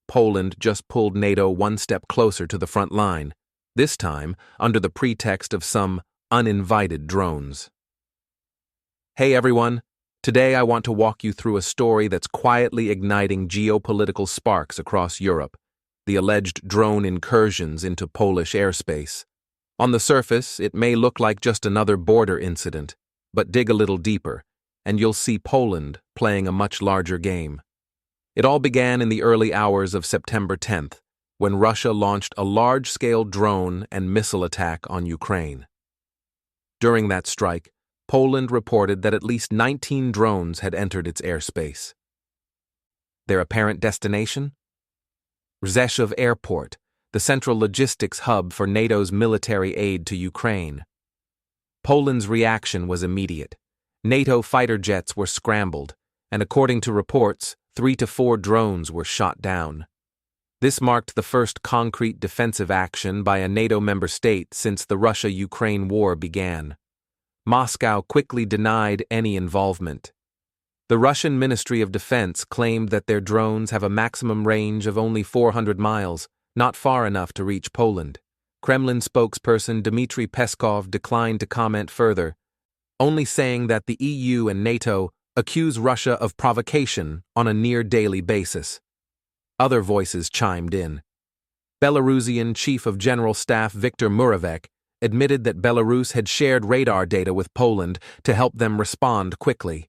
Poland just pulled NATO one step closer to the front line, this time under the pretext of some uninvited drones. Hey everyone, today I want to walk you through a story that's quietly igniting geopolitical sparks across Europe, the alleged drone incursions into Polish airspace. On the surface, it may look like just another border incident, but dig a little deeper, and you'll see Poland playing a much larger game. It all began in the early hours of September 10th, when Russia launched a large-scale drone and missile attack on Ukraine. During that strike, Poland reported that at least 19 drones had entered its airspace. Their apparent destination? Rzeszów Airport, the central logistics hub for NATO's military aid to Ukraine. Poland's reaction was immediate. NATO fighter jets were scrambled, and according to reports, 3 to 4 drones were shot down. This marked the first concrete defensive action by a NATO member state since the Russia-Ukraine war began. Moscow quickly denied any involvement. The Russian Ministry of Defense claimed that their drones have a maximum range of only 400 miles, not far enough to reach Poland. Kremlin spokesperson Dmitry Peskov declined to comment further, only saying that the EU and NATO accuse Russia of provocation on a near-daily basis. Other voices chimed in. Belarusian Chief of General Staff Viktor Muravec admitted that Belarus had shared radar data with Poland to help them respond quickly.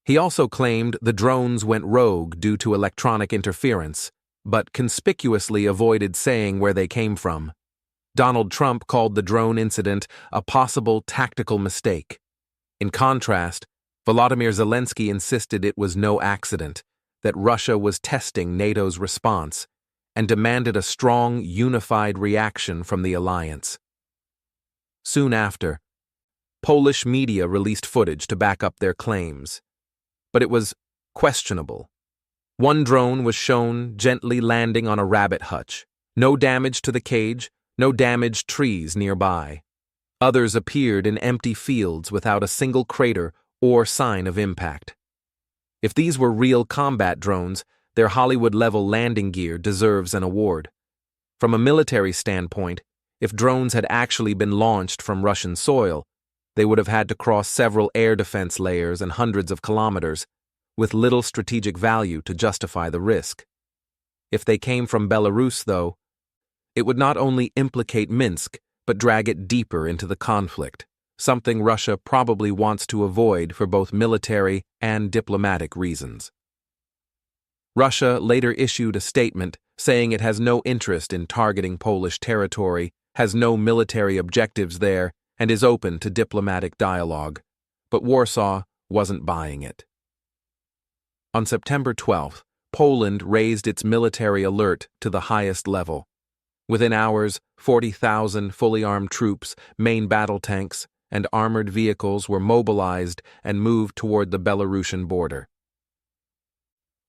He also claimed the drones went rogue due to electronic interference, but conspicuously avoided saying where they came from. Donald Trump called the drone incident a possible tactical mistake. In contrast, Volodymyr Zelensky insisted it was no accident, that Russia was testing NATO's response, and demanded a strong, unified reaction from the alliance. Soon after, Polish media released footage to back up their claims, but it was questionable. One drone was shown gently landing on a rabbit hutch. No damage to the cage, no damaged trees nearby. Others appeared in empty fields without a single crater or sign of impact. If these were real combat drones, their Hollywood-level landing gear deserves an award. From a military standpoint, if drones had actually been launched from Russian soil, they would have had to cross several air defense layers and hundreds of kilometers, with little strategic value to justify the risk. If they came from Belarus, though, it would not only implicate Minsk, but drag it deeper into the conflict, something Russia probably wants to avoid for both military and diplomatic reasons. Russia later issued a statement saying it has no interest in targeting Polish territory, has no military objectives there, and is open to diplomatic dialogue. But Warsaw wasn't buying it. On September 12th, Poland raised its military alert to the highest level. Within hours, 40,000 fully armed troops, main battle tanks, and armored vehicles were mobilized and moved toward the Belarusian border.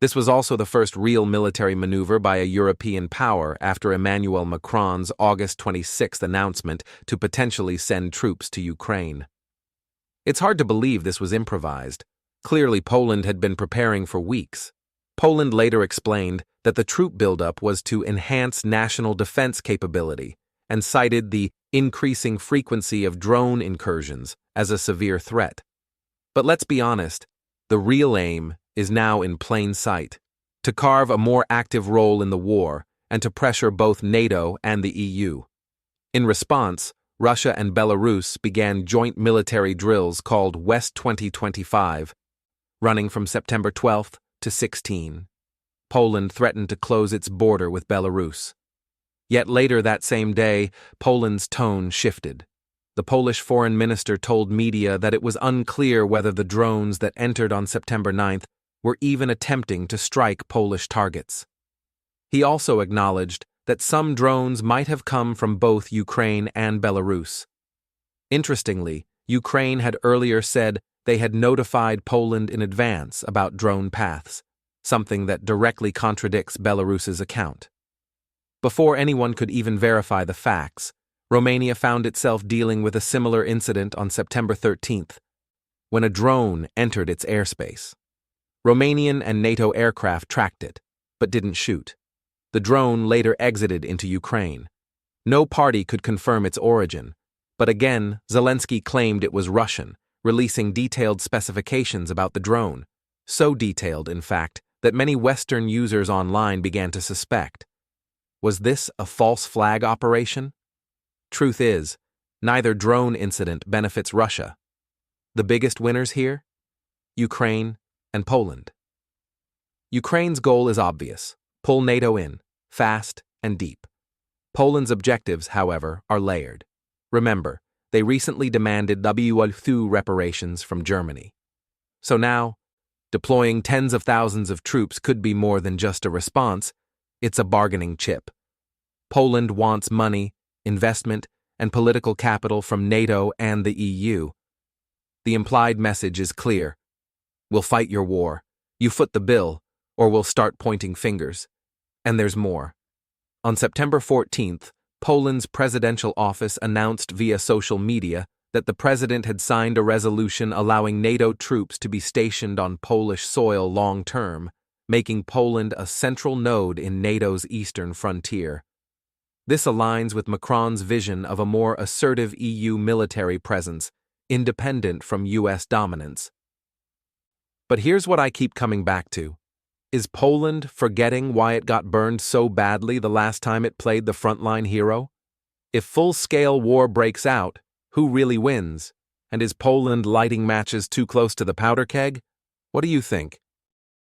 This was also the first real military maneuver by a European power after Emmanuel Macron's August 26th announcement to potentially send troops to Ukraine. It's hard to believe this was improvised. Clearly, Poland had been preparing for weeks. Poland later explained that the troop buildup was to enhance national defense capability and cited the increasing frequency of drone incursions as a severe threat. But let's be honest, the real aim is now in plain sight, to carve a more active role in the war and to pressure both NATO and the EU. In response, Russia and Belarus began joint military drills called West 2025, running from September 12th to 16. Poland threatened to close its border with Belarus. Yet later that same day, Poland's tone shifted. The Polish foreign minister told media that it was unclear whether the drones that entered on September 9th were even attempting to strike Polish targets. He also acknowledged that some drones might have come from both Ukraine and Belarus. Interestingly, Ukraine had earlier said they had notified Poland in advance about drone paths, something that directly contradicts Belarus's account. Before anyone could even verify the facts, Romania found itself dealing with a similar incident on September 13th, when a drone entered its airspace. Romanian and NATO aircraft tracked it, but didn't shoot. The drone later exited into Ukraine. No party could confirm its origin, but again, Zelensky claimed it was Russian, releasing detailed specifications about the drone. So detailed, in fact, that many Western users online began to suspect. Was this a false flag operation? Truth is, neither drone incident benefits Russia. The biggest winners here? Ukraine and Poland. Ukraine's goal is obvious: pull NATO in, fast and deep. Poland's objectives, however, are layered. Remember, they recently demanded WL2 reparations from Germany. So now, deploying tens of thousands of troops could be more than just a response, it's a bargaining chip. Poland wants money, investment, and political capital from NATO and the EU. The implied message is clear: we'll fight your war, you foot the bill, or we'll start pointing fingers. And there's more. On September 14th, Poland's presidential office announced via social media that the president had signed a resolution allowing NATO troops to be stationed on Polish soil long-term, making Poland a central node in NATO's eastern frontier. This aligns with Macron's vision of a more assertive EU military presence, independent from US dominance. But here's what I keep coming back to. Is Poland forgetting why it got burned so badly the last time it played the frontline hero? If full-scale war breaks out, who really wins? And is Poland lighting matches too close to the powder keg? What do you think?